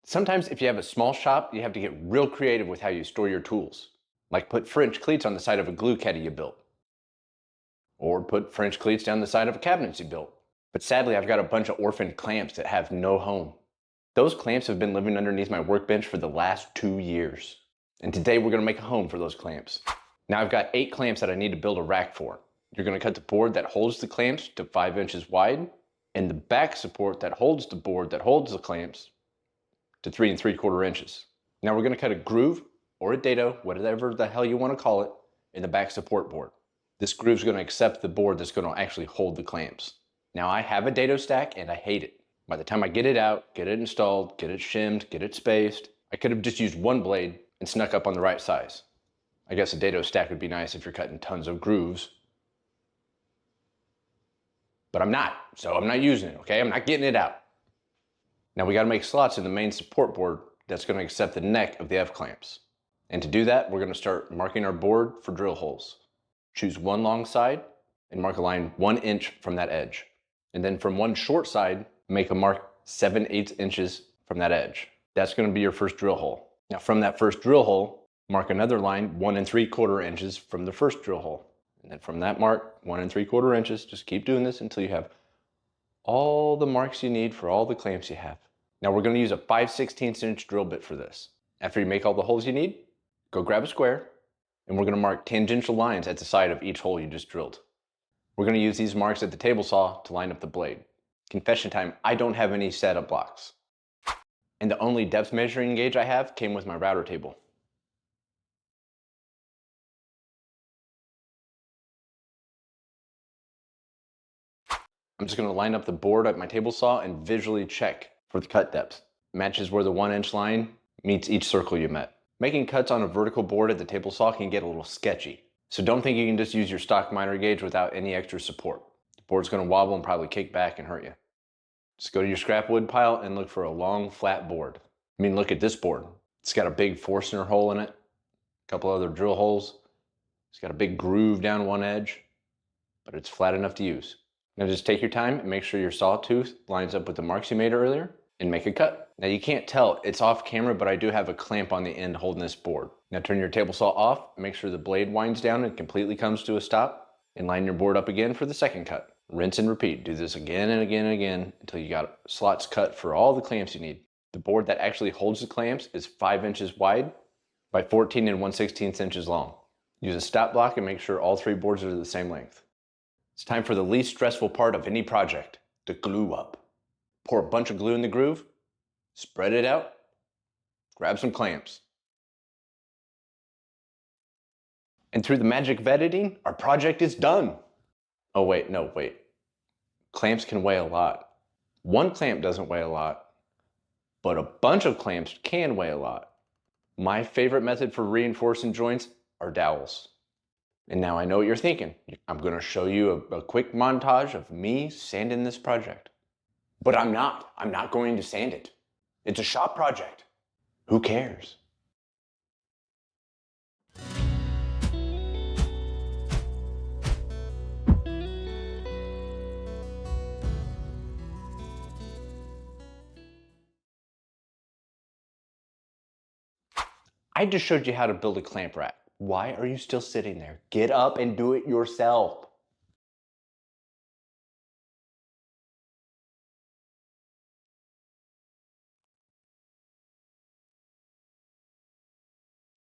Sometimes if you have a small shop, you have to get real creative with how you store your tools. Like put French cleats on the side of a glue caddy you built. Or put French cleats down the side of a cabinet you built. But sadly, I've got a bunch of orphan clamps that have no home. Those clamps have been living underneath my workbench for the last 2 years. And today we're gonna make a home for those clamps. Now I've got 8 clamps that I need to build a rack for. You're gonna cut the board that holds the clamps to 5 inches wide, and the back support that holds the board that holds the clamps to 3 3/4 inches. Now we're gonna cut a groove or a dado, whatever the hell you wanna call it, in the back support board. This groove's gonna accept the board that's gonna actually hold the clamps. Now I have a dado stack and I hate it. By the time I get it out, get it installed, get it shimmed, get it spaced, I could have just used one blade and snuck up on the right size. I guess a dado stack would be nice if you're cutting tons of grooves. But I'm not, so I'm not using it, okay? I'm not getting it out. Now we gotta make slots in the main support board that's gonna accept the neck of the F-clamps. And to do that, we're gonna start marking our board for drill holes. Choose one long side and mark a line 1 inch from that edge. And then from one short side, make a mark 7/8 inches from that edge. That's gonna be your first drill hole. Now from that first drill hole, mark another line 1 3/4 inches from the first drill hole. And then from that mark, 1 3/4 inches, just keep doing this until you have all the marks you need for all the clamps you have. Now we're gonna use a 5/16 inch drill bit for this. After you make all the holes you need, go grab a square, and we're gonna mark tangential lines at the side of each hole you just drilled. We're gonna use these marks at the table saw to line up the blade. Confession time, I don't have any setup blocks. And the only depth measuring gauge I have came with my router table. I'm just gonna line up the board at my table saw and visually check for the cut depth. Matches where the 1 inch line meets each circle you met. Making cuts on a vertical board at the table saw can get a little sketchy. So don't think you can just use your stock miter gauge without any extra support. The board's gonna wobble and probably kick back and hurt you. Just go to your scrap wood pile and look for a long flat board. I mean, look at this board. It's got a big Forstner hole in it, a couple other drill holes. It's got a big groove down one edge, but it's flat enough to use. Now just take your time and make sure your sawtooth lines up with the marks you made earlier and make a cut. Now you can't tell, it's off camera, but I do have a clamp on the end holding this board. Now turn your table saw off, make sure the blade winds down and completely comes to a stop, and line your board up again for the second cut. Rinse and repeat. Do this again and again and again until you got slots cut for all the clamps you need. The board that actually holds the clamps is 5 inches wide by 14 1/16 inches long. Use a stop block and make sure all 3 boards are the same length. It's time for the least stressful part of any project, the glue up. Pour a bunch of glue in the groove, spread it out, grab some clamps. And through the magic of editing, our project is done. Oh wait, no, wait. Clamps can weigh a lot. One clamp doesn't weigh a lot, but a bunch of clamps can weigh a lot. My favorite method for reinforcing joints are dowels. And now I know what you're thinking. I'm gonna show you a quick montage of me sanding this project. But I'm not going to sand it. It's a shop project. Who cares? I just showed you how to build a clamp rack. Why are you still sitting there? Get up and do it yourself.